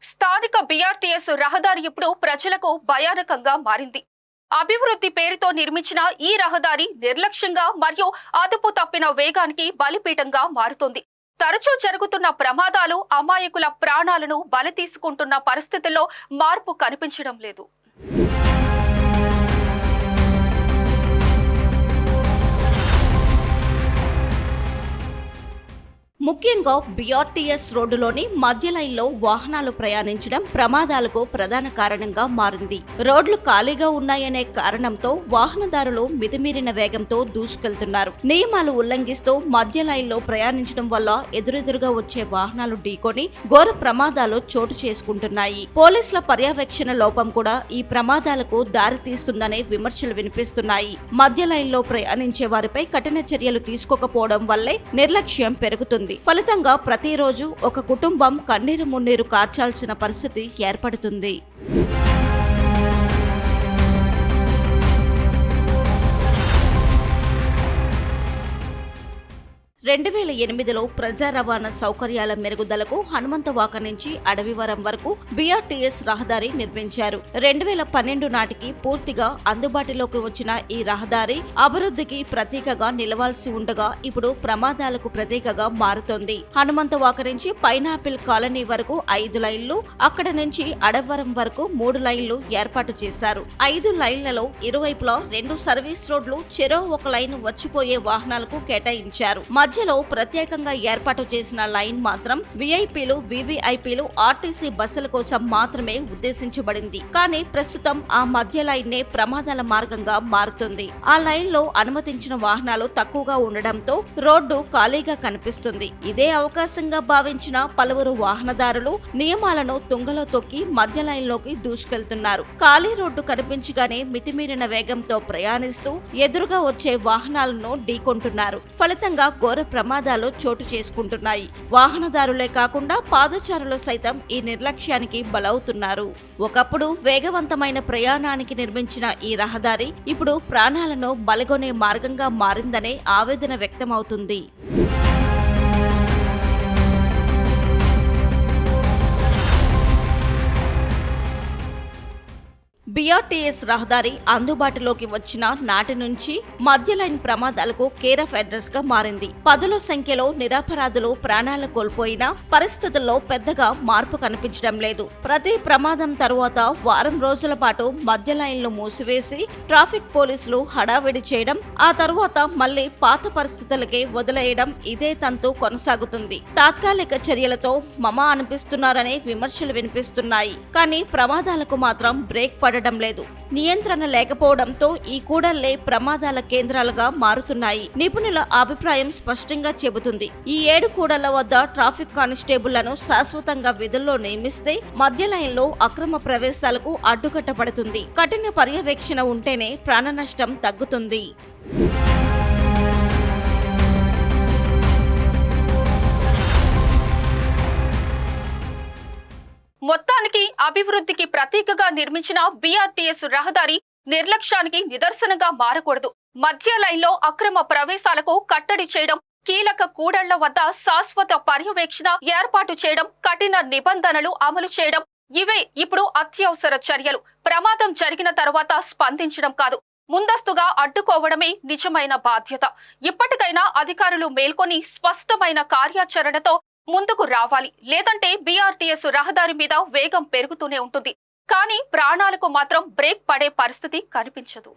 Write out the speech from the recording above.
స్థానిక బీఆర్టీఎస్ రహదారి ఇప్పుడు ప్రజలకు భయానకంగా మారింది. అభివృద్ధి పేరుతో నిర్మించిన ఈ రహదారి నిర్లక్ష్యంగా మరియు అదుపు తప్పిన వేగానికి బలిపీఠంగా మారుతోంది. తరచూ జరుగుతున్న ప్రమాదాలు అమాయకుల ప్రాణాలను బలి తీసుకుంటున్న పరిస్థితుల్లో మార్పు కనిపించడం లేదు. ముఖ్యంగా బీఆర్టీఎస్ రోడ్డులోని మధ్య లైన్లో వాహనాలు ప్రయాణించడం ప్రమాదాలకు ప్రధాన కారణంగా మారింది. రోడ్లు ఖాళీగా ఉన్నాయనే కారణంతో వాహనదారులు మితిమీరిన వేగంతో దూసుకెళ్తున్నారు. నియమాలు ఉల్లంఘిస్తూ మధ్య లైన్లో ప్రయాణించడం వల్ల ఎదురెదురుగా వచ్చే వాహనాలు ఢీకొని ఘోర ప్రమాదాలు చోటు చేసుకుంటున్నాయి. పోలీసుల పర్యవేక్షణ లోపం కూడా ఈ ప్రమాదాలకు దారితీస్తుందనే విమర్శలు వినిపిస్తున్నాయి. మధ్య లైన్లో ప్రయాణించే వారిపై కఠిన చర్యలు తీసుకోకపోవడం వల్లే నిర్లక్ష్యం పెరుగుతుంది. ఫలితంగా ప్రతిరోజు ఒక కుటుంబం కన్నీరు మున్నీరు కార్చాల్సిన పరిస్థితి ఏర్పడుతుంది. 2008లో ప్రజా రవాణా సౌకర్యాల మెరుగుదలకు హనుమంతవాక నుంచి అడవివరం వరకు బీఆర్టీఎస్ రహదారి నిర్మించారు. 2012 నాటికి పూర్తిగా అందుబాటులోకి వచ్చిన ఈ రహదారి అభివృద్ధికి ప్రతీకగా నిలవాల్సి ఉండగా ఇప్పుడు ప్రమాదాలకు ప్రతీకగా మారుతోంది. హనుమంతవాక నుంచి పైనాపిల్ కాలనీ వరకు 5 లైన్లు, అక్కడ నుంచి అడవివరం వరకు 3 లైన్లు ఏర్పాటు చేశారు. 5 లైన్లలో ఇరువైపులా 2 సర్వీస్ రోడ్లు, చెరో ఒక లైన్ వచ్చిపోయే వాహనాలకు కేటాయించారు. మధ్యలో ప్రత్యేకంగా ఏర్పాటు చేసిన లైన్ మాత్రం వీఐపీలు, వీవీఐపీలు, ఆర్టీసీ బస్సుల కోసం మాత్రమే ఉద్దేశించబడింది. కానీ ప్రస్తుతం ఆ మధ్య లైన్నే ప్రమాదాల మార్గంగా మారుతుంది. ఆ లైన్ లో అనుమతించిన వాహనాలు తక్కువగా ఉండడంతో రోడ్డు ఖాళీగా కనిపిస్తుంది. ఇదే అవకాశంగా భావించిన పలువురు వాహనదారులు నియమాలను తుంగలో తొక్కి మధ్య లైన్ లోకి దూసుకెళ్తున్నారు. ఖాళీ రోడ్డు కనిపించగానే మితిమీరిన వేగంతో ప్రయాణిస్తూ ఎదురుగా వచ్చే వాహనాలను ఢీకొంటున్నారు. ఫలితంగా ఘోర ప్రమాదాలు చోటు చేసుకుంటున్నాయి. వాహనదారులే కాకుండా పాదచారులు సైతం ఈ నిర్లక్ష్యానికి బలవుతున్నారు. ఒకప్పుడు వేగవంతమైన ప్రయాణానికి నిర్మించిన ఈ రహదారి ఇప్పుడు ప్రాణాలను బలిగొనే మార్గంగా మారిందనే ఆవేదన వ్యక్తమవుతుంది. బీఆర్టీఎస్ రహదారి అందుబాటులోకి వచ్చిన నాటి నుంచి మధ్య లైన్ ప్రమాదాలకు కేర్ ఆఫ్ అడ్రస్ గా మారింది. పదుల సంఖ్యలో నిరపరాధులు ప్రాణాలు కోల్పోయినా పరిస్థితుల్లో పెద్దగా మార్పు కనిపించడం లేదు. ప్రతి ప్రమాదం తరువాత వారం రోజుల పాటు మధ్య లైన్లు మూసివేసి ట్రాఫిక్ పోలీసులు హడావిడి చేయడం, ఆ తరువాత మళ్లీ పాత పరిస్థితులకే వదిలేయడం ఇదే తంతు కొనసాగుతుంది. తాత్కాలిక చర్యలతో మమ అనిపిస్తున్నారనే విమర్శలు వినిపిస్తున్నాయి. కానీ ప్రమాదాలకు మాత్రం బ్రేక్ పడడం లేదు. నియంత్రణ లేకపోవడంతో ఈ కూడళ్లే ప్రమాదాల కేంద్రాలుగా మారుతున్నాయి. నిపుణుల అభిప్రాయం స్పష్టంగా చెబుతుంది. ఈ 7 కూడళ్ల వద్ద ట్రాఫిక్ కానిస్టేబుళ్లను శాశ్వతంగా విధుల్లో నియమిస్తే మధ్య లైన్లో అక్రమ ప్రవేశాలకు అడ్డుకట్టబడుతుంది. కఠిన పర్యవేక్షణ ఉంటేనే ప్రాణ నష్టం తగ్గుతుంది. మొత్తానికి అభివృద్ధికి ప్రతీకగా నిర్మించిన బీఆర్టీఎస్ రహదారి నిర్లక్ష్యానికి నిదర్శనంగా మారకూడదు. మధ్య లైన్లో అక్రమ ప్రవేశాలకు కట్టడి చేయడం, కీలక కూడళ్ల వద్ద శాశ్వత పర్యవేక్షణ ఏర్పాటు చేయడం, కఠిన నిబంధనలు అమలు చేయడం ఇవే ఇప్పుడు అత్యవసర చర్యలు. ప్రమాదం జరిగిన తర్వాత స్పందించడం కాదు, ముందస్తుగా అడ్డుకోవడమే నిజమైన బాధ్యత. ఇప్పటికైనా అధికారులు మేల్కొని స్పష్టమైన కార్యాచరణతో ముందుకు రావాలి. లేదంటే బీఆర్టీఎస్ రహదారి మీద వేగం పెరుగుతూనే ఉంటుంది. కానీ ప్రాణాలకు మాత్రం బ్రేక్ పడే పరిస్థితి కనిపించదు.